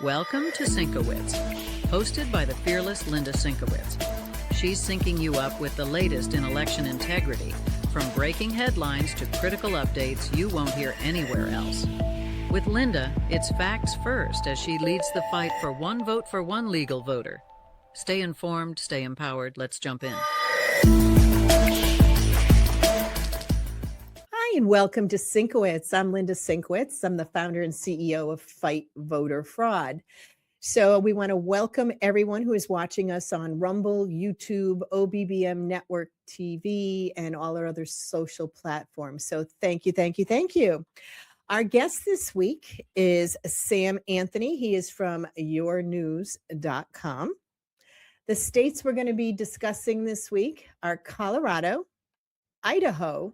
Welcome to Sinkowitz, hosted by the fearless Linda Sinkowitz. She's syncing you up with the latest in election integrity, from breaking headlines to critical updates you won't hear anywhere else. With Linda, it's facts first as she leads the fight for one vote for one legal voter. Stay informed, stay empowered. Let's jump in. Hi, and welcome to Sinkowitz. I'm Linda Sinkowitz. I'm the founder and CEO of Fight Voter Fraud. So we want to welcome everyone who is watching us on Rumble, YouTube, OBBM Network TV, and all our other social platforms. So thank you. Our guest this week is Sam Anthony. He is from yournews.com. The states we're going to be discussing this week are Colorado, Idaho,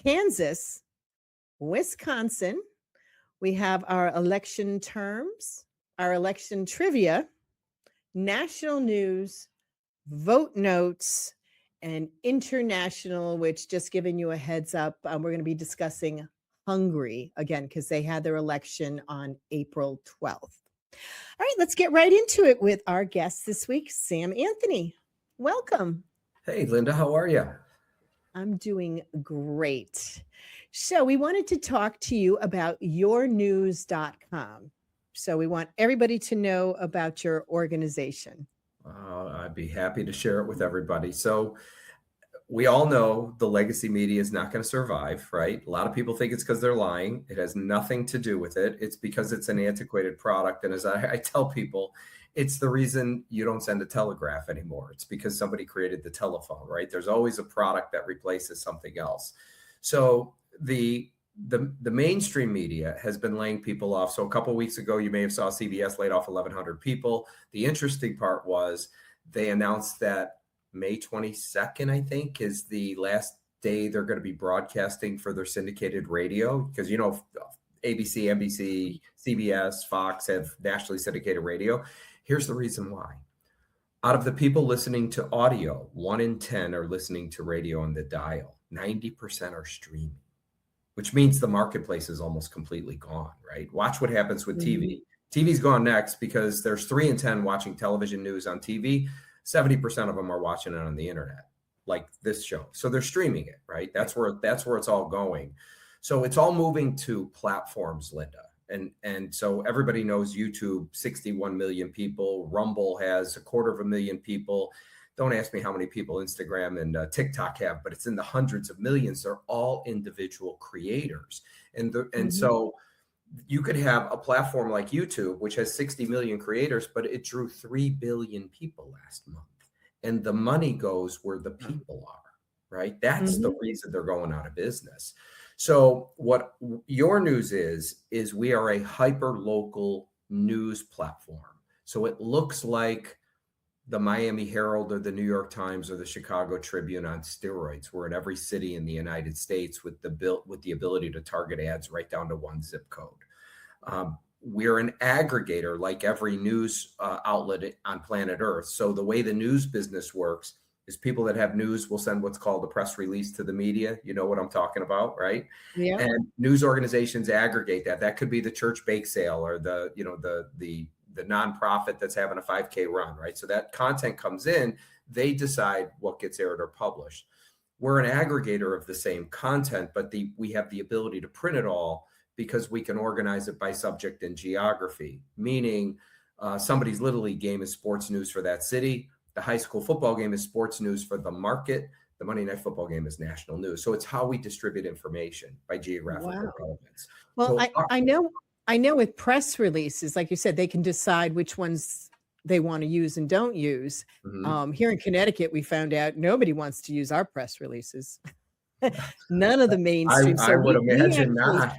Kansas, Wisconsin. We have our election terms, our election trivia, national news, vote notes, and international, which, just giving you a heads up, we're going to be discussing Hungary again because they had their election on April 12th. All right, let's get right into it with our guest this week, Sam Anthony. Welcome. Hey, Linda, how are you? I'm doing great. So we wanted to talk to you about yournews.com. So we want everybody to know about your organization. I'd be happy to share it with everybody. So we all know the legacy media is not going to survive, right? A lot of people think it's because they're lying. It has nothing to do with it. It's because it's an antiquated product. And as I tell people, it's the reason you don't send a telegraph anymore. It's because somebody created the telephone, right? There's always a product that replaces something else. So the mainstream media has been laying people off. So a couple of weeks ago, you may have saw CBS laid off 1,100 people. The interesting part was they announced that May 22nd, I think, is the last day they're going to be broadcasting for their syndicated radio. Because, you know, ABC, NBC, CBS, Fox have nationally syndicated radio. Here's the reason why. Out of the people listening to audio, 1 in 10 are listening to radio on the dial. 90% are streaming, which means the marketplace is almost completely gone, right? Watch what happens with TV. TV's gone next because there's 3 in 10 watching television news on TV. 70% of them are watching it on the internet, like this show. So they're streaming it, right? That's where it's all going. So it's all moving to platforms, Linda. And so everybody knows YouTube, 61 million people. Rumble has 250,000 people. Don't ask me how many people Instagram and TikTok have, but it's in the hundreds of millions. They're all individual creators. And so you could have a platform like YouTube, which has 60 million creators, but it drew 3 billion people last month. And the money goes where the people are, right? That's the reason they're going out of business. So what Your News is we are a hyper local news platform. So it looks like the Miami Herald or the New York Times or the Chicago Tribune on steroids. We're in every city in the United States with the ability to target ads right down to one zip code. We're an aggregator like every news outlet on planet Earth. So the way the news business works is people that have news will send what's called a press release to the media. You know what I'm talking about, right? Yeah. And news organizations aggregate that. That could be the church bake sale or the nonprofit that's having a 5K run, right? So that content comes in, they decide what gets aired or published. We're an aggregator of the same content, but we have the ability to print it all because we can organize it by subject and geography, meaning somebody's Little League game is sports news for that city. The high school football game is sports news for the market. The Monday Night Football game is national news. So it's how we distribute information by geographical relevance. Well, so, I know with press releases, like you said, they can decide which ones they want to use and don't use. Here in Connecticut, we found out nobody wants to use our press releases. None of the mainstream. I would imagine not.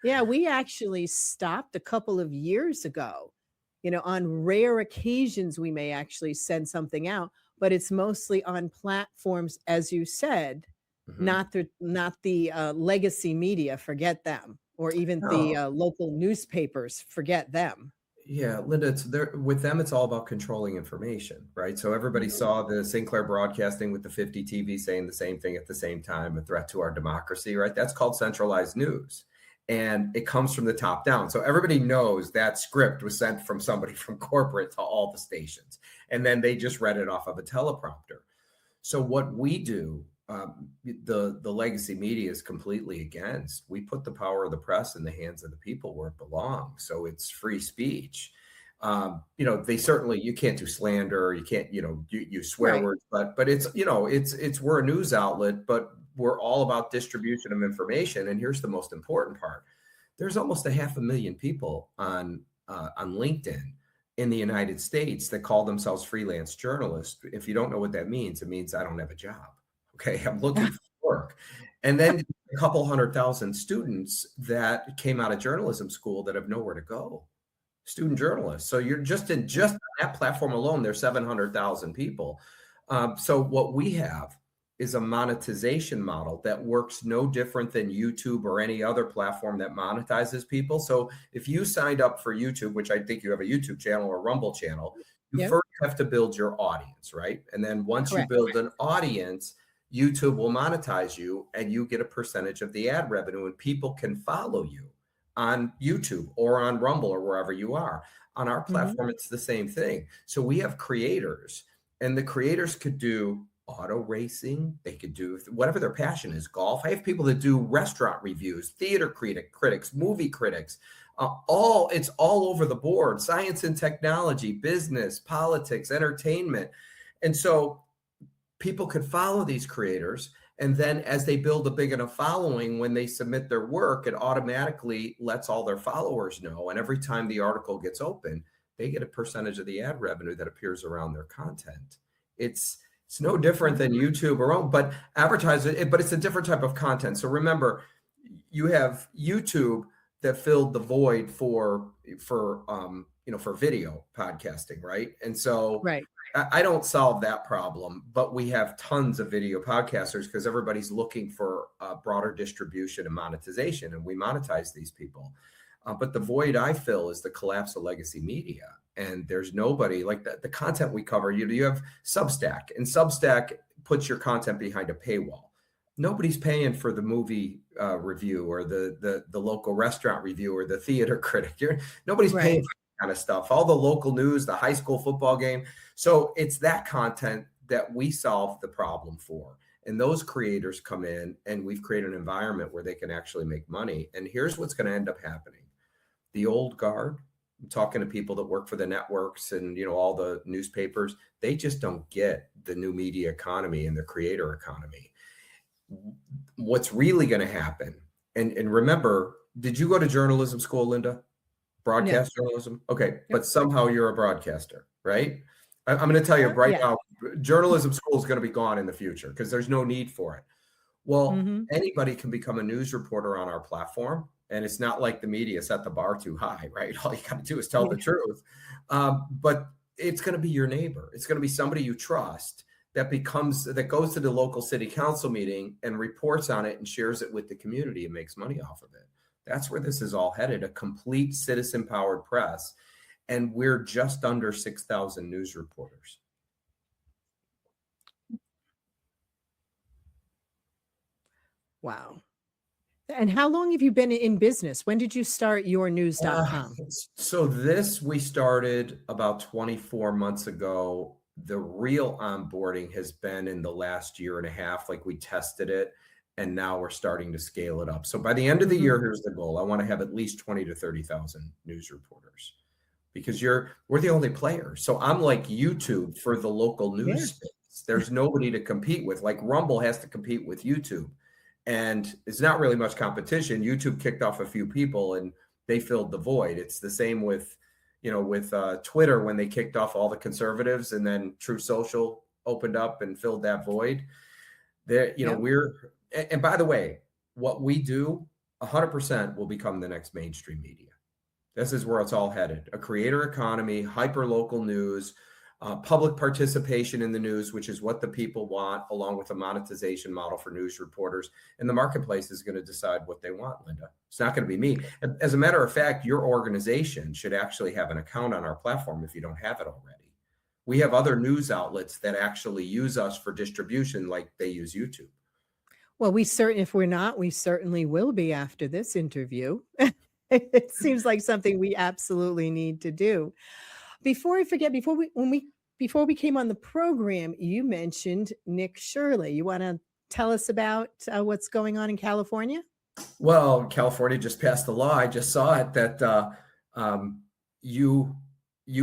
Yeah, we actually stopped a couple of years ago. You know, on rare occasions, we may actually send something out, but it's mostly on platforms, as you said, not the legacy media, forget them, or even the local newspapers, forget them. Yeah, Linda, with them, it's all about controlling information, right? So everybody saw the Sinclair Broadcasting with the 50 TV saying the same thing at the same time, a threat to our democracy, right? That's called centralized news. and it comes from the top down. So everybody knows that script was sent from somebody from corporate to all the stations, and then they just read it off of a teleprompter. So what we do, the legacy media is completely against. We put the power of the press in the hands of the people where it belongs. So it's free speech. They certainly, you can't do slander, you can't, use swear Right. words, but it's, we're a news outlet, but we're all about distribution of information. And here's the most important part. There's almost 500,000 people on LinkedIn in the United States that call themselves freelance journalists. If you don't know what that means, it means I don't have a job. Okay, I'm looking for work. And then a couple 100,000 students that came out of journalism school that have nowhere to go. Student journalists. So you're just on that platform alone, there's 700,000 people. So what we have is a monetization model that works no different than YouTube or any other platform that monetizes people. So if you signed up for YouTube, which I think you have a YouTube channel or Rumble channel, you first have to build your audience, right? And then once you build an audience, YouTube will monetize you and you get a percentage of the ad revenue, and people can follow you on YouTube or on Rumble or wherever you are. On our platform, it's the same thing. So we have creators, and the creators could do auto racing. They could do whatever their passion is, golf. I have people that do restaurant reviews, theater critics, movie critics, it's all over the board, science and technology, business, politics, entertainment. And so people could follow these creators. And then as they build a big enough following, when they submit their work, it automatically lets all their followers know. And every time the article gets open, they get a percentage of the ad revenue that appears around their content. It's no different than YouTube or own, but but it's a different type of content. So remember, you have YouTube that filled the void for video podcasting, right? And so I don't solve that problem, but we have tons of video podcasters because everybody's looking for broader distribution and monetization, and we monetize these people. But the void I fill is the collapse of legacy media. And there's nobody like that. The content we cover, you have Substack, and Substack puts your content behind a paywall. Nobody's paying for the movie review or the local restaurant review or the theater critic. Nobody's paying for that kind of stuff. All the local news, the high school football game. So it's that content that we solve the problem for. And those creators come in, and we've created an environment where they can actually make money. And here's what's going to end up happening. The old guard, I'm talking to people that work for the networks and, all the newspapers, they just don't get the new media economy and the creator economy. What's really going to happen, and remember, did you go to journalism school, Linda? Broadcast journalism? Okay, but somehow you're a broadcaster, right? I'm going to tell you right now, journalism school is going to be gone in the future because there's no need for it. Well, anybody can become a news reporter on our platform. And it's not like the media set the bar too high, right? All you got to do is tell the truth. But it's going to be your neighbor. It's going to be somebody you trust that goes to the local city council meeting and reports on it and shares it with the community and makes money off of it. That's where this is all headed, a complete citizen-powered press. And we're just under 6,000 news reporters. Wow. And how long have you been in business? When did you start yournews.com? So we started about 24 months ago. The real onboarding has been in the last year and a half. Like, we tested it, and now we're starting to scale it up. So by the end of the year, here's the goal. I want to have at least 20 to 30,000 news reporters, because we're the only player. So I'm like YouTube for the local news space. There's nobody to compete with. Like, Rumble has to compete with YouTube. And it's not really much competition. YouTube kicked off a few people and they filled the void. It's the same with Twitter, when they kicked off all the conservatives, and then True Social opened up and filled that void. And by the way, what we do 100% will become the next mainstream media. This is where it's all headed. A creator economy, hyper local news, public participation in the news, which is what the people want, along with a monetization model for news reporters. And the marketplace is going to decide what they want, Linda. It's not going to be me. As a matter of fact, your organization should actually have an account on our platform if you don't have it already. We have other news outlets that actually use us for distribution, like they use YouTube. Well, if we're not, we certainly will be after this interview. It seems like something we absolutely need to do. Before I forget, before we came on the program, you mentioned Nick Shirley. You want to tell us about what's going on in California? Well, California just passed a law. I just saw it that um, you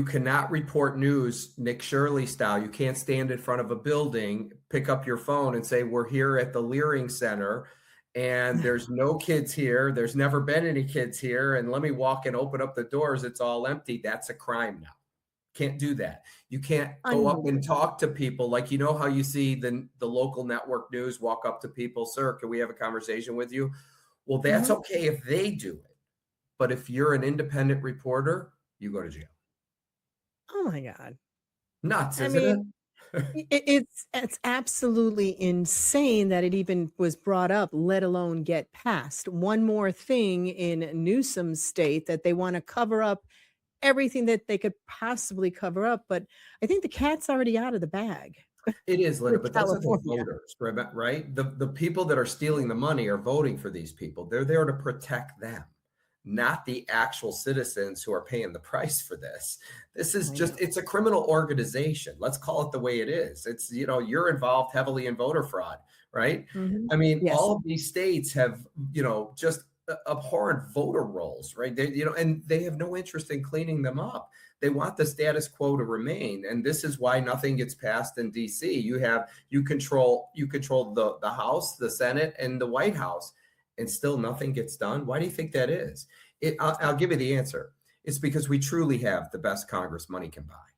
cannot report news Nick Shirley style. You can't stand in front of a building, pick up your phone, and say, "We're here at the Leering Center, and there's no kids here. There's never been any kids here. And let me walk and open up the doors. It's all empty." That's a crime now. Can't do that. You can't go up and talk to people like, how you see the local network news walk up to people, "Sir, can we have a conversation with you?" Well, that's okay if they do it. But if you're an independent reporter, you go to jail. Oh my God. Nuts, I isn't mean, it? it's absolutely insane that it even was brought up, let alone get passed. One more thing in Newsom's state that they want to cover up everything that they could possibly cover up, but I think the cat's already out of the bag It is, Linda, with but those are the California. voters, right? The people that are stealing the money are voting for these people. They're there to protect them, not the actual citizens who are paying the price for this. This is I just, know. it's a criminal organization. Let's call it the way it is. It's, you're involved heavily in voter fraud, right? Mhm. I mean, Yes. all of these states have, just abhorrent voter rolls, right? And they have no interest in cleaning them up. They want the status quo to remain, and this is why nothing gets passed in DC. You control the House, the Senate, and the White House, and still nothing gets done. Why do you think that is? I'll give you the answer. It's because we truly have the best Congress money can buy,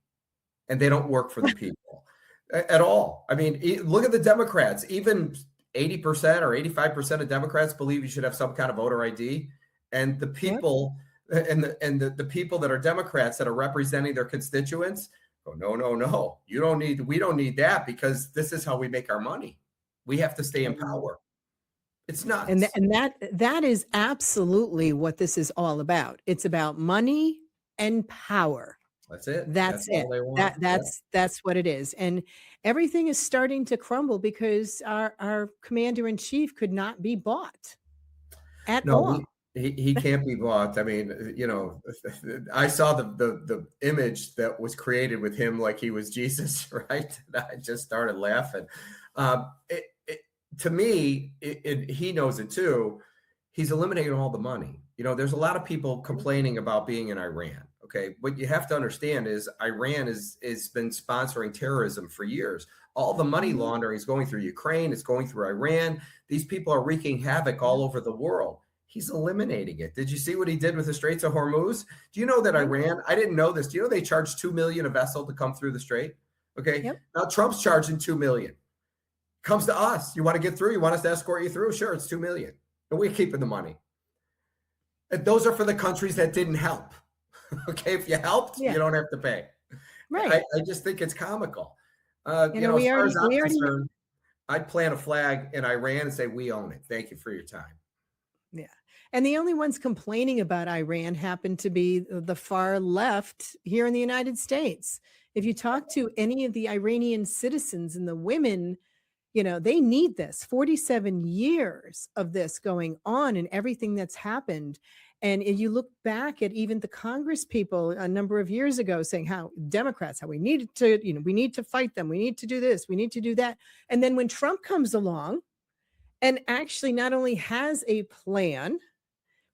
and they don't work for the people at all. I mean, look at the Democrats. Even 80% or 85% of Democrats believe you should have some kind of voter ID, and the Yep. people the people that are Democrats that are representing their constituents go, no, we don't need that, because this is how we make our money. We have to stay in power. It's And nuts. that is absolutely what this is all about. It's about money and power. That's it. That's it. All they want. That's what it is. And everything is starting to crumble because our commander in chief could not be bought at No, all. he can't be bought. I mean, I saw the image that was created with him like he was Jesus, right? And I just started laughing. To me, he knows it too. He's eliminating all the money. There's a lot of people complaining about being in Iran. Okay, what you have to understand is Iran is been sponsoring terrorism for years. All the money laundering is going through Ukraine. It's going through Iran. These people are wreaking havoc all over the world. He's eliminating it. Did you see what he did with the Straits of Hormuz? Do you know that Iran? I didn't know this. Do you know they charge $2 million a vessel to come through the strait? Okay, Yep. now Trump's charging $2 million. Comes to us. You want to get through? You want us to escort you through? Sure, it's $2 million, and we're keeping the money. And those are for the countries that didn't help. Okay, if you helped, you don't have to pay. Right. I just think it's comical. You know, as we far already as I'm we already concerned, I'd plant a flag in Iran and say, "We own it. Thank you for your time." Yeah. And the only ones complaining about Iran happen to be the far left here in the United States. If you talk to any of the Iranian citizens and the women, they need this. 47 years of this going on and everything that's happened. And if you look back at even the Congress people a number of years ago saying how Democrats, how we needed to, we need to fight them. We need to do this. We need to do that. And then when Trump comes along and actually not only has a plan,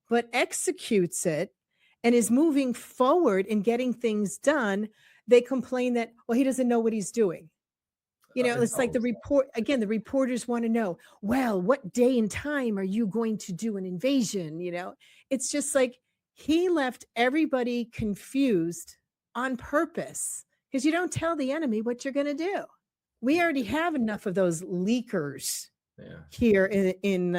but executes it and is moving forward and getting things done, they complain that, well, he doesn't know what he's doing. It's like the reporters want to know, well, what day and time are you going to do an invasion? It's just like he left everybody confused on purpose because you don't tell the enemy what you're going to do. We already have enough of those leakers here in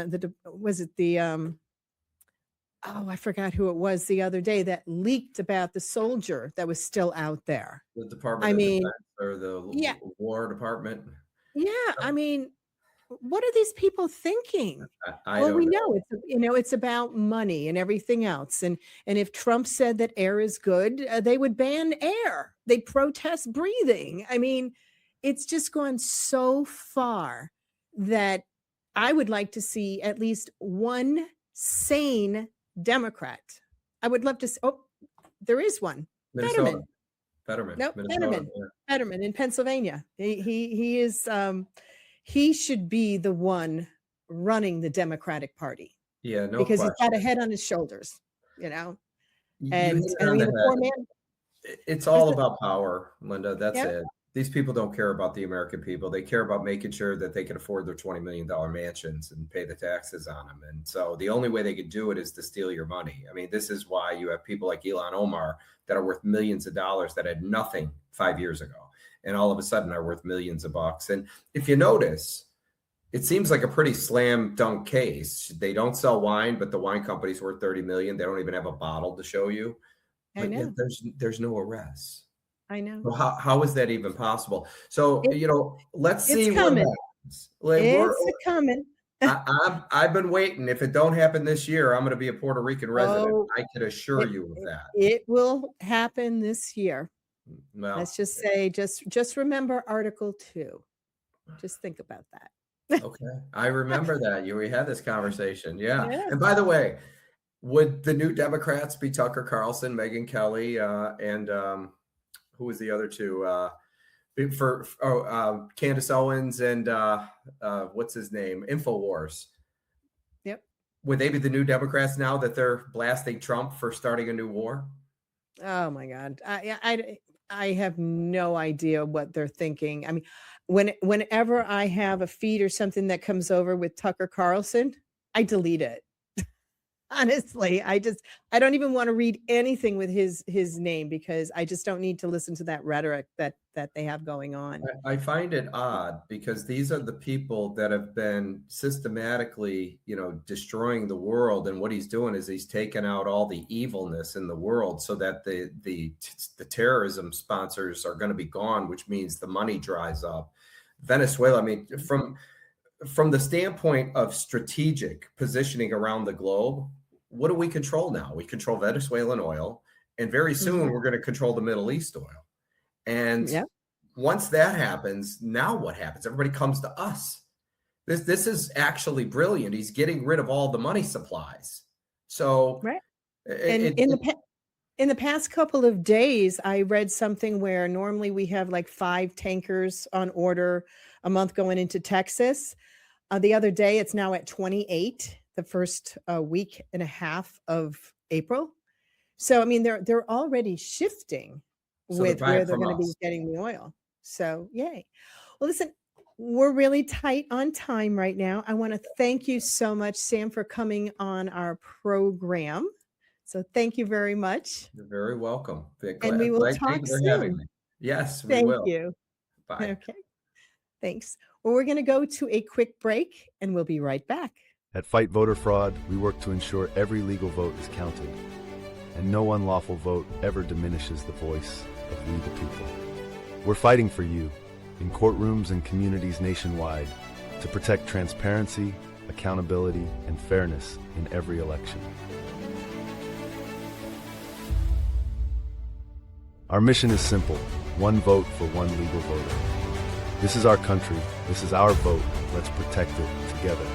I forgot who it was the other day that leaked about the soldier that was still out there. The Department of Defense or the War Department. Yeah, I mean, what are these people thinking? I Well, don't we know. know it's about money and everything else. And if Trump said that air is good, they would ban air. They protest breathing. I mean, it's just gone so far that I would like to see at least one sane Democrat. I would love to see, oh, there is one. Minnesota. Fetterman. Fetterman. Nope, Minnesota. Fetterman in Pennsylvania. He is he should be the one running the Democratic Party. Yeah, no because question. he's got a head on his shoulders, you know. You And hit it I on mean, the the poor head. man. It's all about power, Linda. That's Yep. it. These people don't care about the American people. They care about making sure that they can afford their $20 million mansions and pay the taxes on them. And so the only way they could do it is to steal your money. I mean, this is why you have people like Ilhan Omar that are worth millions of dollars that had nothing 5 years ago, and all of a sudden are worth millions of bucks. And if you notice, it seems like a pretty slam dunk case. They don't sell wine, but the wine company's worth 30 million. They don't even have a bottle to show you. I But know. yet there's no arrests. I know. So how is that even possible? So, let's see It's what coming. happens. Like, It's coming. I've been waiting. If it don't happen this year, I'm going to be a Puerto Rican resident. Oh, I can assure you of that. It will happen this year. Well, Let's just say, just remember Article 2. Just think about that. okay. I remember that. We had this conversation. Yeah. Yeah. And by the way, would the new Democrats be Tucker Carlson, Megyn Kelly, and who was the other two? Candace Owens and what's his name? InfoWars. Yep. Would they be the new Democrats now that they're blasting Trump for starting a new war? Oh my God. I have no idea what they're thinking. I mean, whenever I have a feed or something that comes over with Tucker Carlson, I delete it. Honestly, I don't even want to read anything with his name, because I just don't need to listen to that rhetoric that they have going on. I find it odd, because these are the people that have been systematically, destroying the world. And what he's doing is he's taking out all the evilness in the world so that the terrorism sponsors are going to be gone, which means the money dries up. Venezuela, I mean, from the standpoint of strategic positioning around the globe, what do we control now? We control Venezuelan oil, and very soon we're going to control the Middle East oil. And once that happens, now what happens? Everybody comes to us. This is actually brilliant. He's getting rid of all the money supplies. So, right. In the past couple of days, I read something where normally we have like 5 tankers on order a month going into Texas. The other day, it's now at 28, the first week and a half of April. So, I mean, they're already shifting with where they're going to be getting the oil. So, yay. Well, listen, we're really tight on time right now. I want to thank you so much, Sam, for coming on our program. So thank you very much. You're very welcome. And we will talk soon. Yes, we will. Thank you. Bye. Okay. Thanks. Well, we're going to go to a quick break, and we'll be right back. At Fight Voter Fraud, we work to ensure every legal vote is counted, and no unlawful vote ever diminishes the voice of we the people. We're fighting for you in courtrooms and communities nationwide to protect transparency, accountability, and fairness in every election. Our mission is simple: one vote for one legal voter. This is our country. This is our vote. Let's protect it together.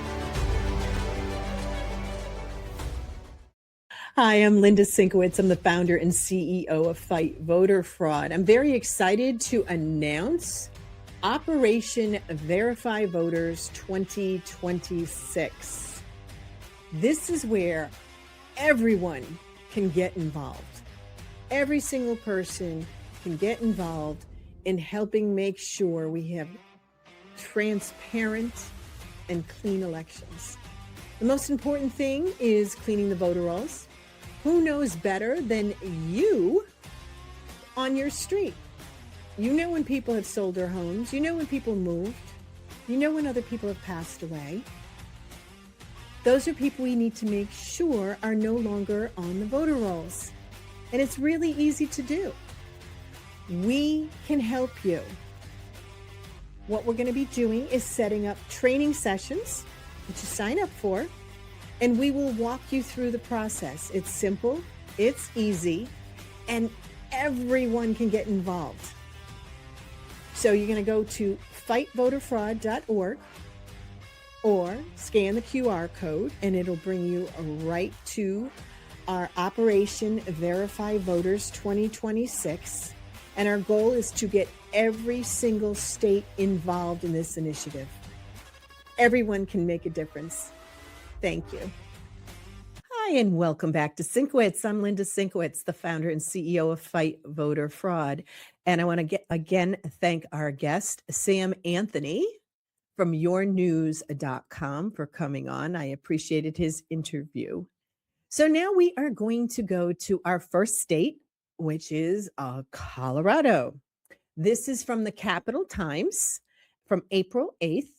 Hi, I'm Linda Sinkowitz. I'm the founder and CEO of Fight Voter Fraud. I'm very excited to announce Operation Verify Voters 2026. This is where everyone can get involved. Every single person can get involved in helping make sure we have transparent and clean elections. The most important thing is cleaning the voter rolls. Who knows better than you on your street? You know when people have sold their homes. You know when people moved. You know when other people have passed away. Those are people we need to make sure are no longer on the voter rolls. And it's really easy to do. We can help you. What we're going to be doing is setting up training sessions that you sign up for, and we will walk you through the process. It's simple, it's easy, and everyone can get involved. So you're going to go to fightvoterfraud.org. or scan the QR code and it'll bring you right to our Operation Verify Voters 2026. And our goal is to get every single state involved in this initiative. Everyone can make a difference. Thank you. Hi, and welcome back to Sinkowitz. I'm Linda Sinkowitz, the founder and CEO of Fight Voter Fraud. And I want to again thank our guest, Sam Anthony from yournews.com, for coming on. I appreciated his interview. So now we are going to go to our first state, which is Colorado. This is from the Capital Times from April 8th.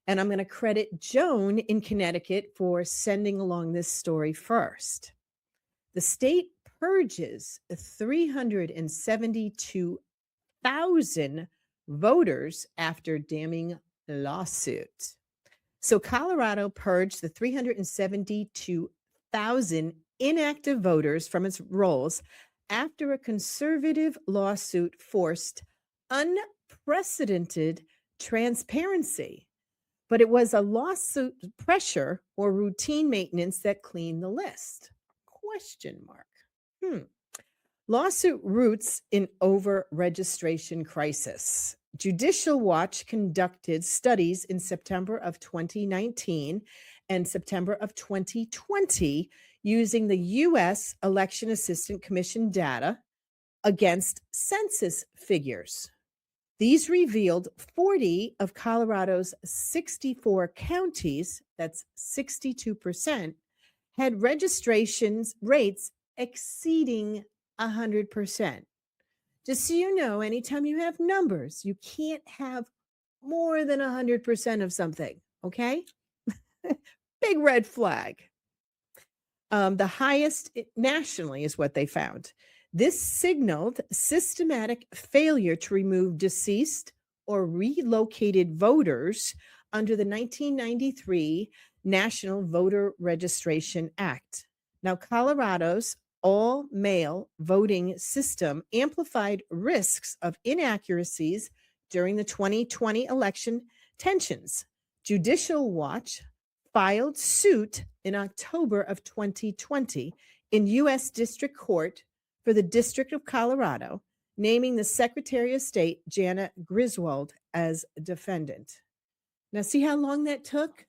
And I'm going to credit Joan in Connecticut for sending along this story first. The state purges 372,000 voters after damning lawsuit. So Colorado purged the 372,000 inactive voters from its rolls after a conservative lawsuit forced unprecedented transparency. But it was a lawsuit pressure or routine maintenance that cleaned the list? Question mark. Lawsuit roots in over-registration crisis. Judicial Watch conducted studies in September of 2019 and September of 2020 using the U.S. Election Assistance Commission data against census figures. These revealed 40 of Colorado's 64 counties, that's 62%, had registrations rates exceeding 100%. Just so you know, anytime you have numbers, you can't have more than 100% of something, okay? Big red flag. The highest nationally is what they found. This signaled systematic failure to remove deceased or relocated voters under the 1993 National Voter Registration Act. Now, Colorado's all-mail voting system amplified risks of inaccuracies during the 2020 election tensions. Judicial Watch filed suit in October of 2020 in U.S. District Court for the District of Colorado, naming the Secretary of State, Jana Griswold, as defendant. Now, see how long that took?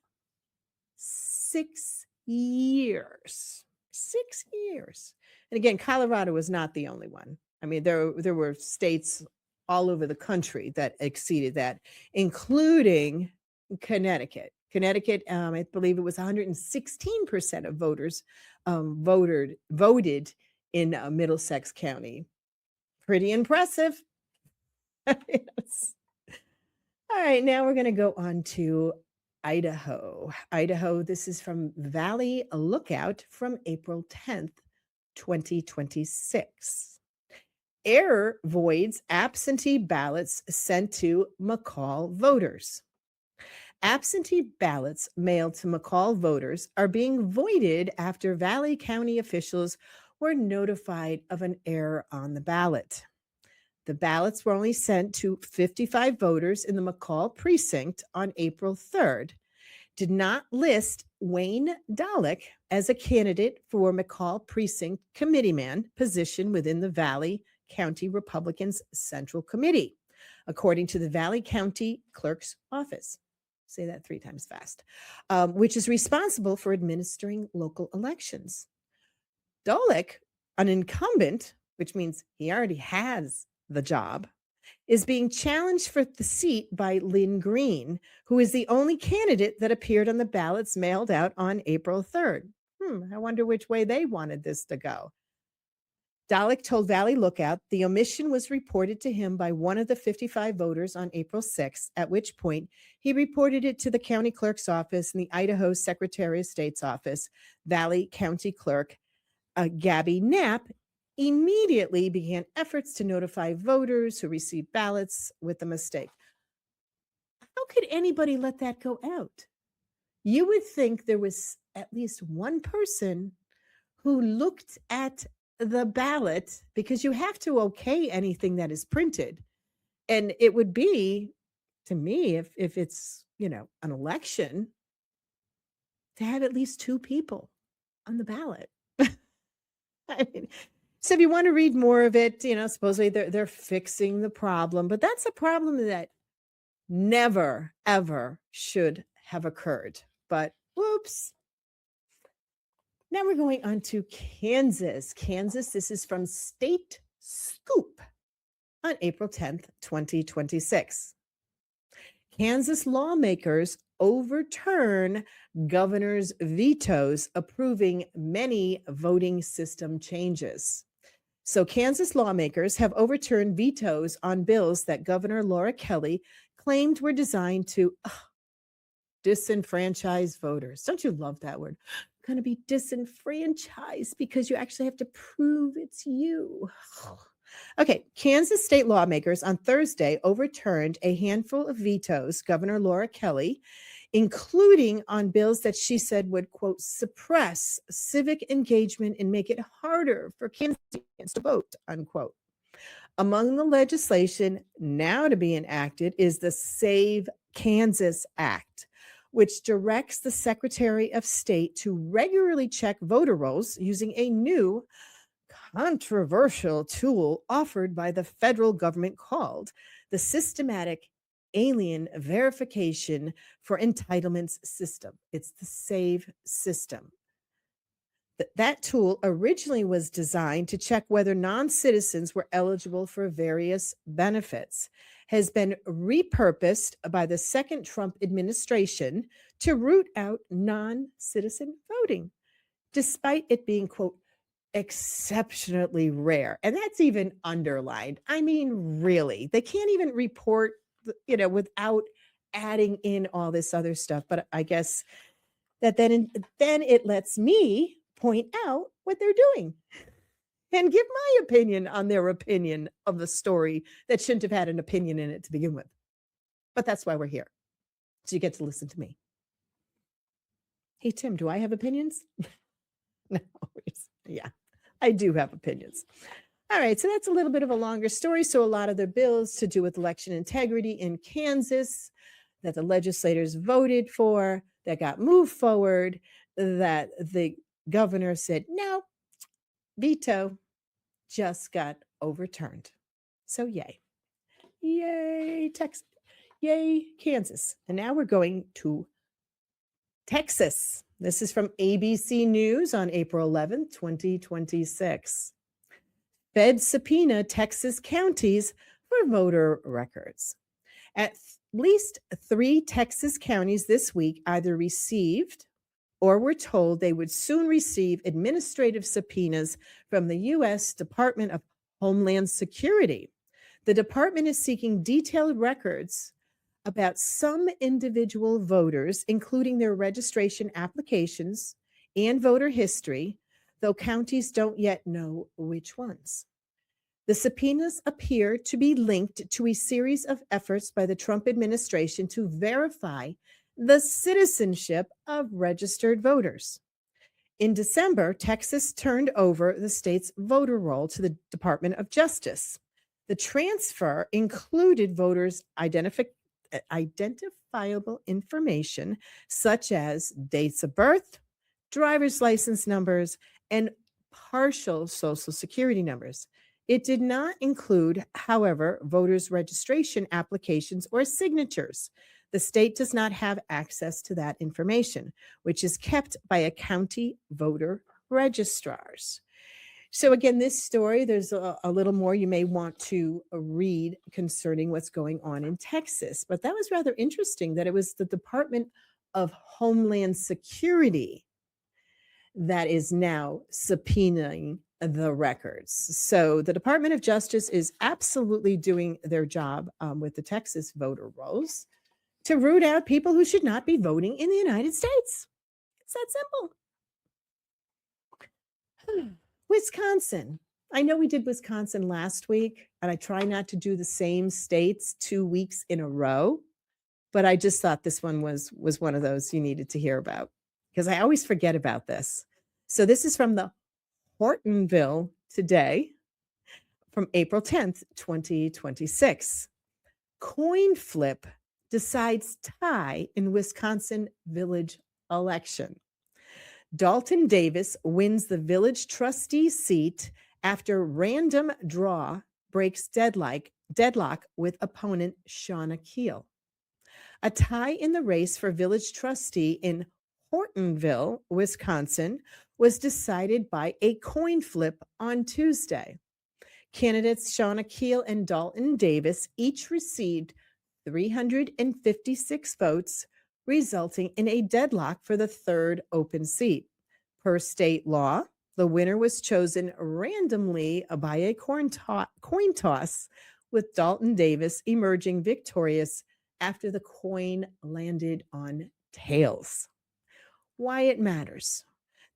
6 years. 6 years. And again, Colorado was not the only one. I mean, there were states all over the country that exceeded that, including Connecticut. Connecticut, I believe it was 116% of voters voted in Middlesex County. Pretty impressive. Yes. All right, now we're going to go on to Idaho. Idaho, this is from Valley Lookout from April 10th, 2026. Error voids absentee ballots sent to McCall voters. Absentee ballots mailed to McCall voters are being voided after Valley County officials were notified of an error on the ballot. The ballots were only sent to 55 voters in the McCall precinct on April 3rd, did not list Wayne Dalek as a candidate for McCall precinct committeeman position within the Valley County Republicans Central Committee, according to the Valley County Clerk's Office. Say that 3 times fast, which is responsible for administering local elections. Dalek, an incumbent, which means he already has the job, is being challenged for the seat by Lynn Green, who is the only candidate that appeared on the ballots mailed out on April 3rd. I wonder which way they wanted this to go. Dalek told Valley Lookout the omission was reported to him by one of the 55 voters on April 6th, at which point he reported it to the county clerk's office and the Idaho Secretary of State's office. Valley County Clerk Gabby Knapp immediately began efforts to notify voters who received ballots with the mistake. How could anybody let that go out? You would think there was at least one person who looked at the ballot, because you have to okay anything that is printed. And it would be, to me, if it's, an election, to have at least 2 people on the ballot. I mean, so if you want to read more of it, supposedly they're fixing the problem, but that's a problem that never, ever should have occurred. But whoops. Now we're going on to Kansas. This is from State Scoop on April 10th, 2026. Kansas lawmakers overturn governor's vetoes approving many voting system changes. So Kansas lawmakers have overturned vetoes on bills that Governor Laura Kelly claimed were designed to disenfranchise voters. Don't you love that word? Going to be disenfranchised because you actually have to prove it's you. Okay, Kansas state lawmakers on Thursday overturned a handful of vetoes Governor Laura Kelly, including on bills that she said would, quote, suppress civic engagement and make it harder for Kansasians to vote, unquote. Among the legislation now to be enacted is the Save Kansas Act, which directs the Secretary of State to regularly check voter rolls using a new controversial tool offered by the federal government called the Systematic Alien Verification for Entitlements System. It's the SAVE system. That tool originally was designed to check whether non-citizens were eligible for various benefits, has been repurposed by the second Trump administration to root out non-citizen voting, despite it being, quote, exceptionally rare. And that's even underlined. I mean, really, they can't even report, without adding in all this other stuff. But I guess that then it lets me point out what they're doing and give my opinion on their opinion of the story that shouldn't have had an opinion in it to begin with. But that's why we're here. So you get to listen to me. Hey, Tim, do I have opinions? No. Yeah, I do have opinions. All right, so that's a little bit of a longer story. So a lot of the bills to do with election integrity in Kansas that the legislators voted for, that got moved forward, that the governor said, no, veto, just got overturned. So yay. Yay, Texas. Yay, Kansas. And now we're going to Texas. This is from ABC News on April 11th, 2026. Feds subpoena Texas counties for voter records. At least 3 Texas counties this week either received or were told they would soon receive administrative subpoenas from the U.S. Department of Homeland Security. The department is seeking detailed records about some individual voters, including their registration applications and voter history, though counties don't yet know which ones. The subpoenas appear to be linked to a series of efforts by the Trump administration to verify the citizenship of registered voters. In December, Texas turned over the state's voter roll to the Department of Justice. The transfer included voters' identifiable information such as dates of birth, driver's license numbers, and partial social security numbers. It did not include, however, voters' registration applications or signatures. The state does not have access to that information, which is kept by a county voter registrars. So again, this story, there's a little more you may want to read concerning what's going on in Texas. But that was rather interesting that it was the Department of Homeland Security that is now subpoenaing the records. So the Department of Justice is absolutely doing their job with the Texas voter rolls to root out people who should not be voting in the United States. It's that simple. Wisconsin. I know we did Wisconsin last week, and I try not to do the same states 2 weeks in a row, but I just thought this one was one of those you needed to hear about because I always forget about this. So this is from the Hortonville Today from April 10th, 2026. Coin flip decides tie in Wisconsin village election. Dalton Davis wins the village trustee seat after random draw breaks deadlock with opponent Shauna Keel. A tie in the race for village trustee in Hortonville, Wisconsin, was decided by a coin flip on Tuesday. Candidates Shauna Keel and Dalton Davis each received 356 votes, resulting in a deadlock for the third open seat. Per state law, the winner was chosen randomly by a coin toss, with Dalton Davis emerging victorious after the coin landed on tails. Why it matters.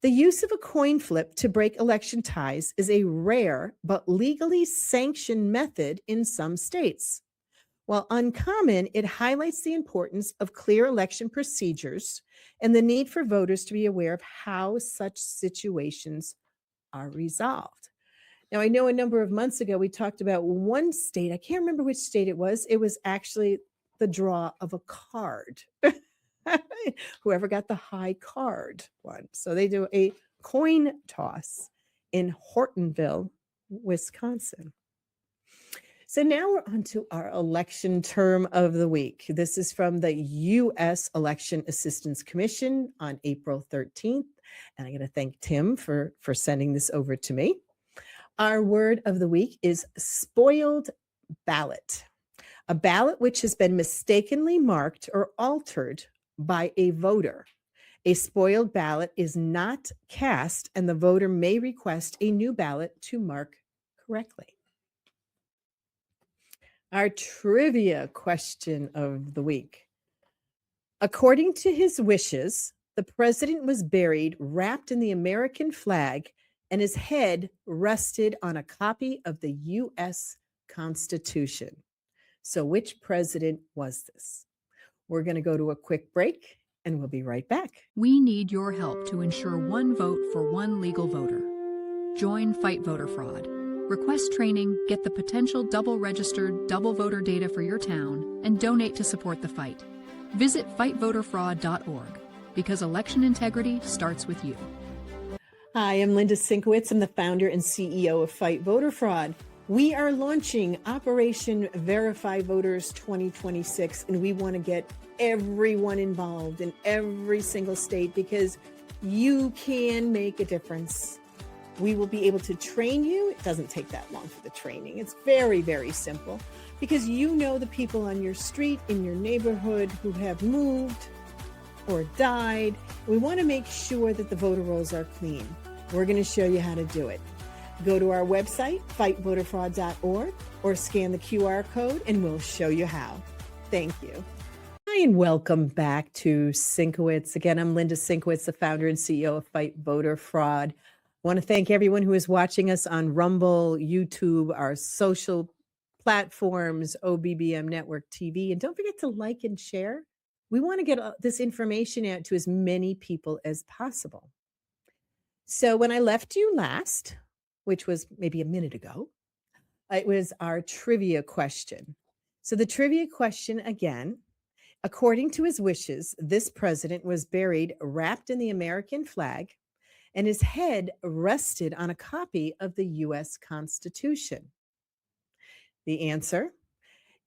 The use of a coin flip to break election ties is a rare but legally sanctioned method in some states. While uncommon, it highlights the importance of clear election procedures and the need for voters to be aware of how such situations are resolved. Now, I know a number of months ago we talked about one state. I can't remember which state it was. It was actually the draw of a card. Whoever got the high card won. So they do a coin toss in Hortonville, Wisconsin. So now we're on to our election term of the week. This is from the U.S. Election Assistance Commission on April 13th. And I'm going to thank Tim for sending this over to me. Our word of the week is spoiled ballot. A ballot which has been mistakenly marked or altered by a voter. A spoiled ballot is not cast, and the voter may request a new ballot to mark correctly. Our trivia question of the week. According to his wishes, the president was buried wrapped in the American flag, and his head rested on a copy of the U.S. Constitution. So which president was this? We're going to go to a quick break, and we'll be right back. We need your help to ensure one vote for one legal voter. Join Fight Voter Fraud. Request training, get the potential double-registered, double voter data for your town, and donate to support the fight. Visit fightvoterfraud.org, because election integrity starts with you. Hi, I'm Linda Sinkowitz. I'm the founder and CEO of Fight Voter Fraud. We are launching Operation Verify Voters 2026, and we want to get everyone involved in every single state because you can make a difference. We will be able to train you. It doesn't take that long for the training. It's very, very simple because you know the people on your street, in your neighborhood who have moved or died. We want to make sure that the voter rolls are clean. We're going to show you how to do it. Go to our website, fightvoterfraud.org, or scan the QR code and we'll show you how. Thank you. Hi, and welcome back to Sinkowitz. Again, I'm Linda Sinkowitz, the founder and CEO of Fight Voter Fraud. I want to thank everyone who is watching us on Rumble, YouTube, our social platforms, OBBM Network TV. And don't forget to like and share. We want to get this information out to as many people as possible. So when I left you last, which was maybe a minute ago, it was our trivia question. So the trivia question again, according to his wishes, this president was buried wrapped in the American flag, and his head rested on a copy of the U.S. Constitution. The answer,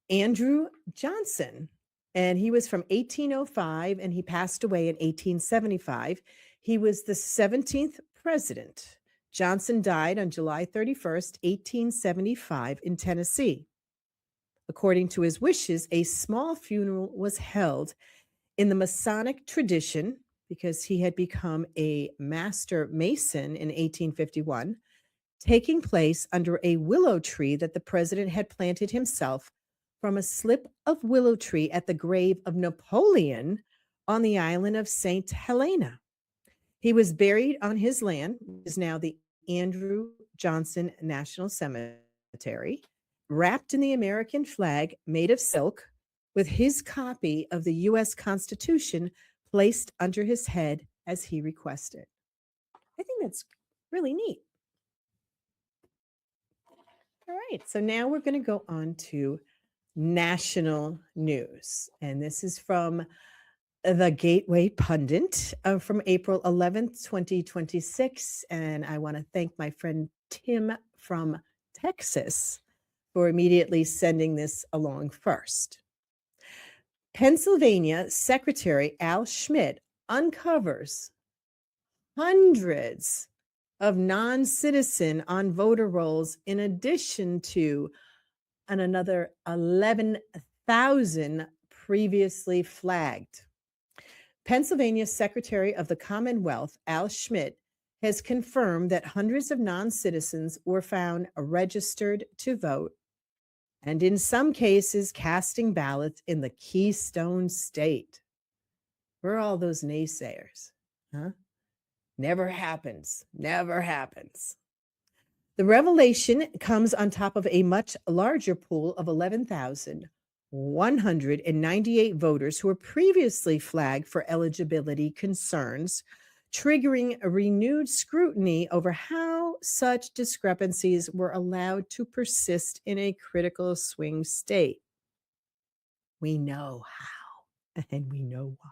Andrew Johnson. And he was from 1805 and he passed away in 1875. He was the 17th president. Johnson died on July 31st, 1875 in Tennessee. According to his wishes, a small funeral was held in the Masonic tradition because he had become a master mason in 1851, taking place under a willow tree that the president had planted himself from a slip of willow tree at the grave of Napoleon on the island of St. Helena. He was buried on his land, which is now the Andrew Johnson National Cemetery, wrapped in the American flag made of silk, with his copy of the U.S. Constitution placed under his head as he requested. I think that's really neat. All right, so now we're going to go on to national news. And this is from The Gateway Pundit from April 11th, 2026. And I want to thank my friend Tim from Texas for immediately sending this along first. Pennsylvania Secretary Al Schmidt uncovers hundreds of non-citizen on voter rolls in addition to another 11,000 previously flagged. Pennsylvania Secretary of the Commonwealth Al Schmidt has confirmed that hundreds of non-citizens were found registered to vote, and in some cases casting ballots in the Keystone State. Where are all those naysayers? Huh? Never happens. Never happens. The revelation comes on top of a much larger pool of 11,198 voters who were previously flagged for eligibility concerns, triggering a renewed scrutiny over how such discrepancies were allowed to persist in a critical swing state. We know how, and we know why.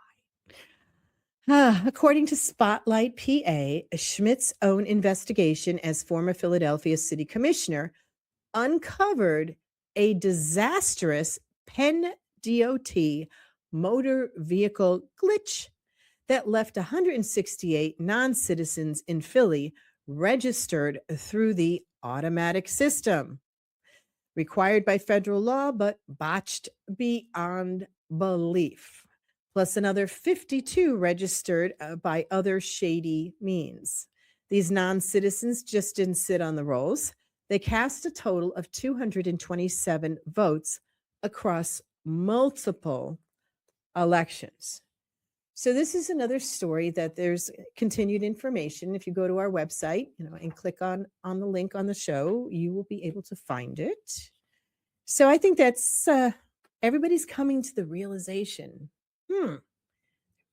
According to Spotlight PA, Schmidt's own investigation as former Philadelphia City Commissioner uncovered a disastrous Penn DOT motor vehicle glitch that left 168 non-citizens in Philly registered through the automatic system, required by federal law, but botched beyond belief, plus another 52 registered by other shady means. These non-citizens just didn't sit on the rolls. They cast a total of 227 votes across multiple elections. So this is another story that there's continued information. If you go to our website, and click on the link on the show, you will be able to find it. So I think that's everybody's coming to the realization,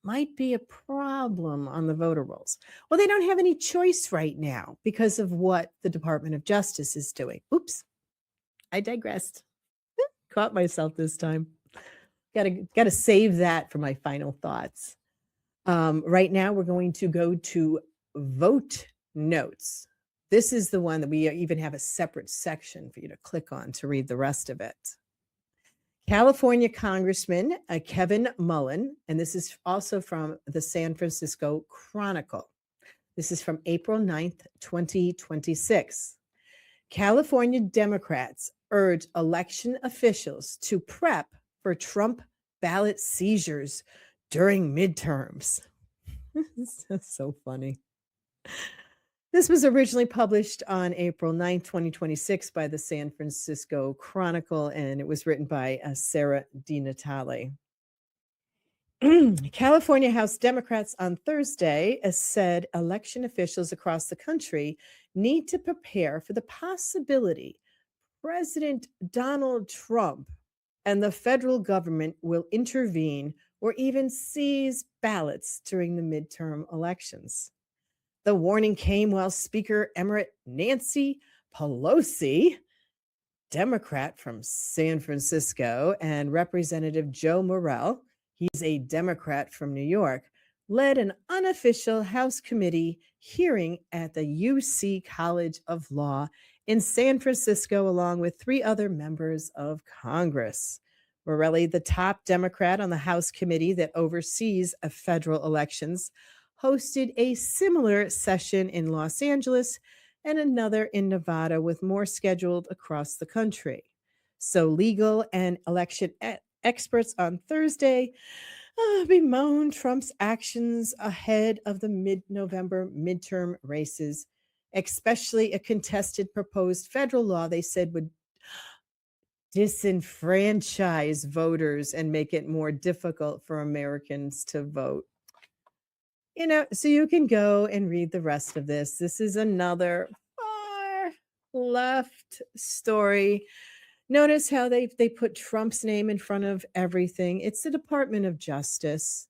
might be a problem on the voter rolls. Well, they don't have any choice right now because of what the Department of Justice is doing. Oops, I digressed. Caught myself this time. Got to save that for my final thoughts. Right now, we're going to go to vote notes. This is the one that we even have a separate section for you to click on to read the rest of it. California Congressman Kevin Mullen, and this is also from the San Francisco Chronicle. This is from April 9th, 2026. California Democrats urge election officials to prep for Trump ballot seizures during midterms. That's so funny. This was originally published on April 9th, 2026 by the San Francisco Chronicle, and it was written by Sarah DiNatale. California House Democrats on Thursday said election officials across the country need to prepare for the possibility President Donald Trump and the federal government will intervene or even seize ballots during the midterm elections. The warning came while Speaker Emirate Nancy Pelosi, Democrat from San Francisco, and Representative Joe Morrell, he's a Democrat from New York, led an unofficial House committee hearing at the UC College of Law in San Francisco, along with 3 other members of Congress. Morelli, the top Democrat on the House committee that oversees federal elections, hosted a similar session in Los Angeles and another in Nevada, with more scheduled across the country. So legal and election experts on Thursday bemoaned Trump's actions ahead of the mid-November midterm races, especially a contested proposed federal law they said would disenfranchise voters and make it more difficult for Americans to vote. So you can go and read the rest of this. This is another far left story. Notice how they put Trump's name in front of everything. It's the Department of Justice.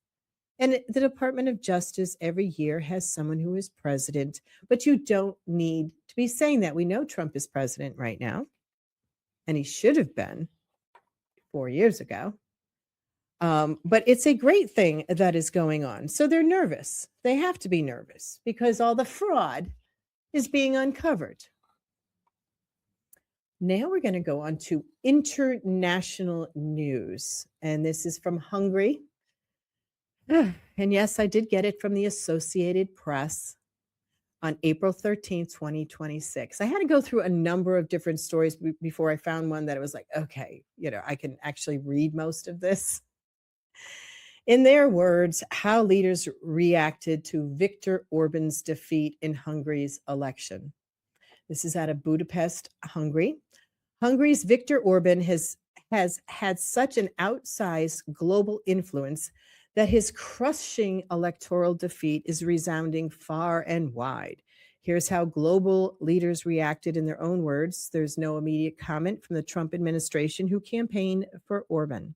And the Department of Justice every year has someone who is president, but you don't need to be saying that. We know Trump is president right now, and he should have been 4 years ago. But it's a great thing that is going on. So they're nervous. They have to be nervous because all the fraud is being uncovered. Now we're going to go on to international news. And this is from Hungary. And yes, I did get it from the Associated Press on April 13th, 2026. I had to go through a number of different stories before I found one that it was like, okay, I can actually read most of this. In their words, how leaders reacted to Viktor Orban's defeat in Hungary's election. This is out of Budapest, Hungary. Hungary's Viktor Orban has had such an outsized global influence that his crushing electoral defeat is resounding far and wide. Here's how global leaders reacted in their own words. There's no immediate comment from the Trump administration, who campaigned for Orban.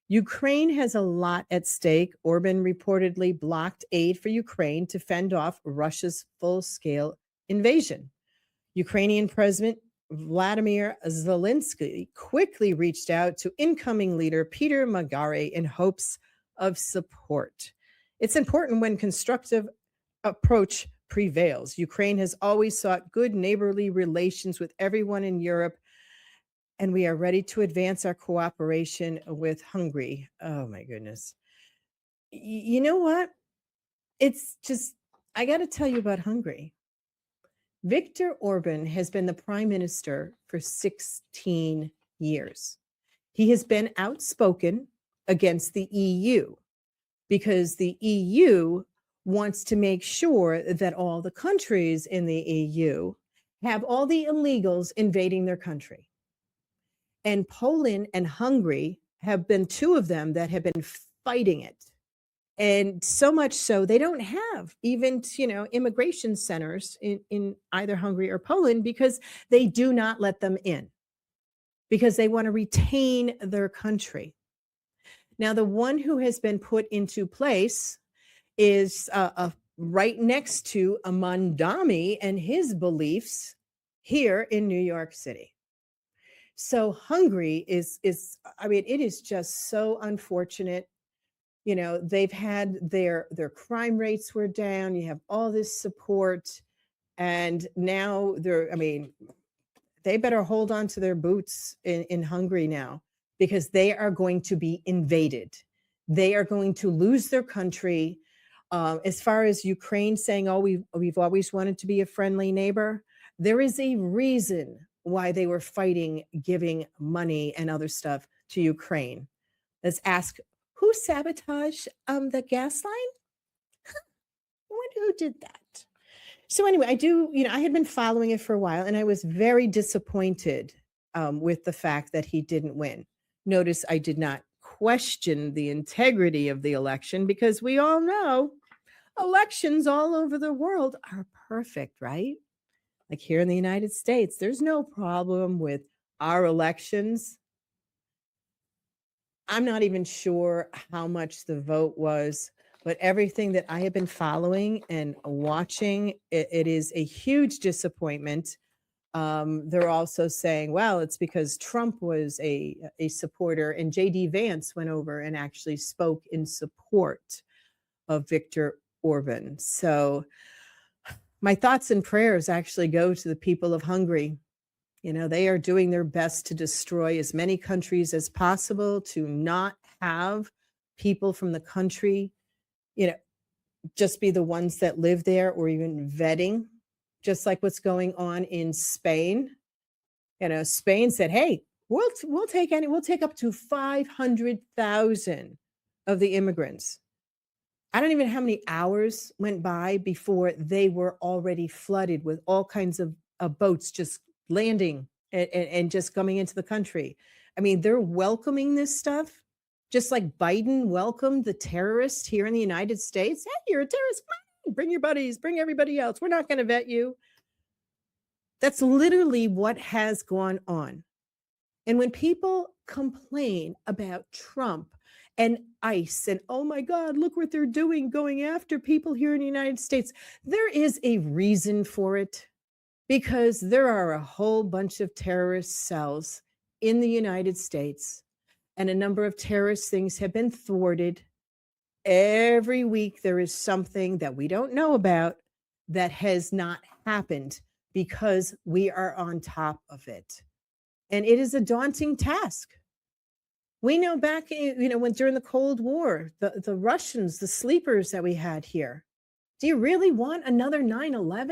Ukraine has a lot at stake. Orban reportedly blocked aid for Ukraine to fend off Russia's full-scale invasion. Ukrainian President Vladimir Zelensky quickly reached out to incoming leader Peter Magare in hopes of support. It's important when constructive approach prevails. Ukraine has always sought good neighborly relations with everyone in Europe, and we are ready to advance our cooperation with Hungary. Oh my goodness. You know what? It's just, I got to tell you about Hungary. Viktor Orban has been the prime minister for 16 years. He has been outspoken against the EU because the EU wants to make sure that all the countries in the EU have all the illegals invading their country. And Poland and Hungary have been two of them that have been fighting it. And so much so they don't have even, immigration centers in either Hungary or Poland because they do not let them in because they want to retain their country. Now, the one who has been put into place is right next to Amandami and his beliefs here in New York City. So Hungary is it is just so unfortunate. They've had their crime rates were down. You have all this support, and now they better hold on to their boots in Hungary now, because they are going to be invaded. They are going to lose their country. As far as Ukraine saying, "Oh, we've always wanted to be a friendly neighbor," there is a reason why they were fighting, giving money and other stuff to Ukraine. Let's ask, who sabotaged the gas line? I wonder who did that. So anyway, I had been following it for a while, and I was very disappointed with the fact that he didn't win. Notice I did not question the integrity of the election, because we all know elections all over the world are perfect, right? Like here in the United States, there's no problem with our elections. I'm not even sure how much the vote was, but everything that I have been following and watching, it is a huge disappointment. They're also saying, well, it's because Trump was a supporter, and J.D. Vance went over and actually spoke in support of Viktor Orban. So my thoughts and prayers actually go to the people of Hungary. They are doing their best to destroy as many countries as possible, to not have people from the country, just be the ones that live there, or even vetting, just like what's going on in Spain. Spain said, hey, we'll take up to 500,000 of the immigrants. I don't even know how many hours went by before they were already flooded with all kinds of boats just landing and just coming into the country. They're welcoming this stuff, just like Biden welcomed the terrorists here in the United States. Hey, you're a terrorist. Come on, bring your buddies, bring everybody else. We're not going to vet you. That's literally what has gone on. And when people complain about Trump and ICE and, oh my God, look what they're doing, going after people here in the United States, there is a reason for it, because there are a whole bunch of terrorist cells in the United States and a number of terrorist things have been thwarted. Every week there is something that we don't know about that has not happened because we are on top of it. And it is a daunting task. We know back, when during the Cold War, the Russians, the sleepers that we had here. Do you really want another 9/11?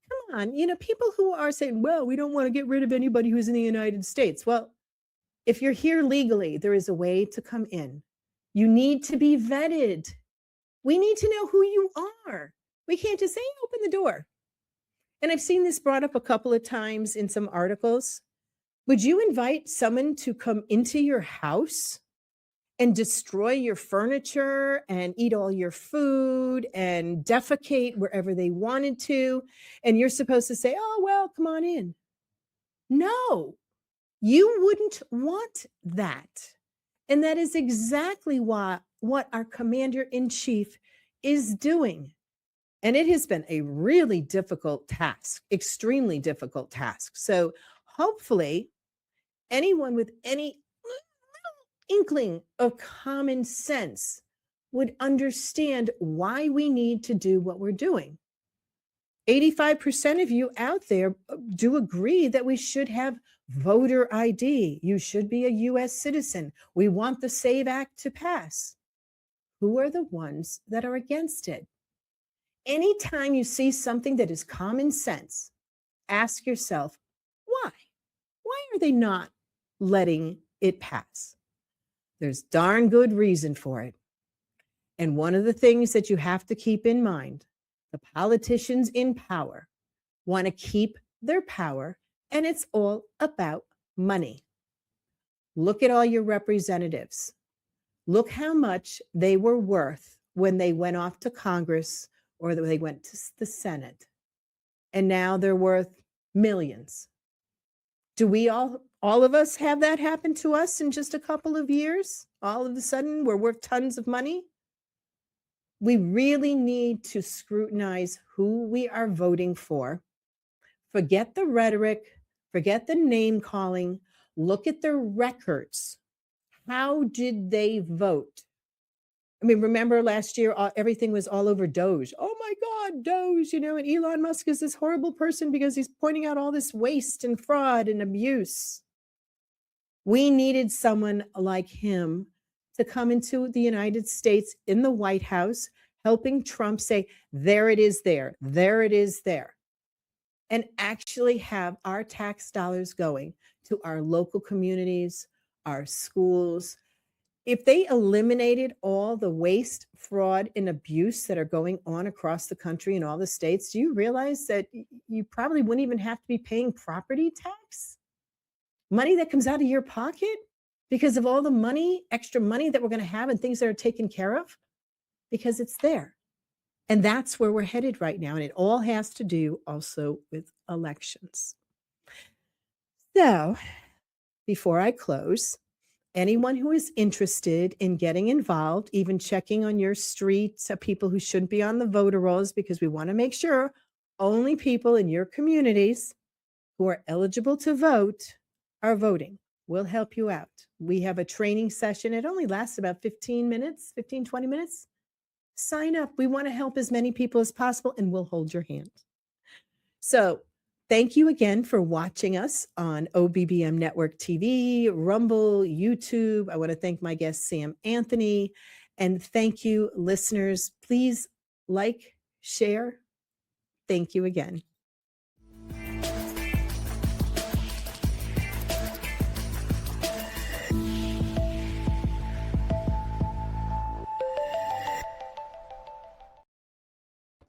Come on, people who are saying, well, we don't want to get rid of anybody who's in the United States. Well, if you're here legally, there is a way to come in. You need to be vetted. We need to know who you are. We can't just say, open the door. And I've seen this brought up a couple of times in some articles. Would you invite someone to come into your house and destroy your furniture and eat all your food and defecate wherever they wanted to? And you're supposed to say, oh, well, come on in. No, you wouldn't want that. And that is exactly what our commander-in-chief is doing. And it has been a really difficult task, extremely difficult task. So hopefully anyone with any inkling of common sense would understand why we need to do what we're doing. 85% of you out there do agree that we should have voter ID. You should be a U.S. citizen. We want the SAVE Act to pass. Who are the ones that are against it? Anytime you see something that is common sense, ask yourself, why? Why are they not letting it pass? There's darn good reason for it. And one of the things that you have to keep in mind, the politicians in power want to keep their power, and it's all about money. Look at all your representatives. Look how much they were worth when they went off to Congress or they went to the Senate. And now they're worth millions. Do we all of us have that happen to us in just a couple of years? All of a sudden, we're worth tons of money? We really need to scrutinize who we are voting for. Forget the rhetoric, forget the name calling, look at their records. How did they vote? I mean, remember last year, everything was all over Doge. Oh my God, Doge, and Elon Musk is this horrible person because he's pointing out all this waste and fraud and abuse. We needed someone like him to come into the United States in the White House, helping Trump say, there it is there it is there, and actually have our tax dollars going to our local communities, our schools. If they eliminated all the waste, fraud, and abuse that are going on across the country in all the states, do you realize that you probably wouldn't even have to be paying property tax? Money that comes out of your pocket because of all the money, extra money that we're going to have and things that are taken care of, because it's there. And that's where we're headed right now. And it all has to do also with elections. So before I close, anyone who is interested in getting involved, even checking on your streets of people who shouldn't be on the voter rolls, because we want to make sure only people in your communities who are eligible to vote are voting. We'll help you out. We have a training session. It only lasts about 20 minutes. Sign up. We want to help as many people as possible, and we'll hold your hand. So thank you again for watching us on OBBM Network TV, Rumble, YouTube. I want to thank my guest, Sam Anthony. And thank you, listeners. Please like, share. Thank you again.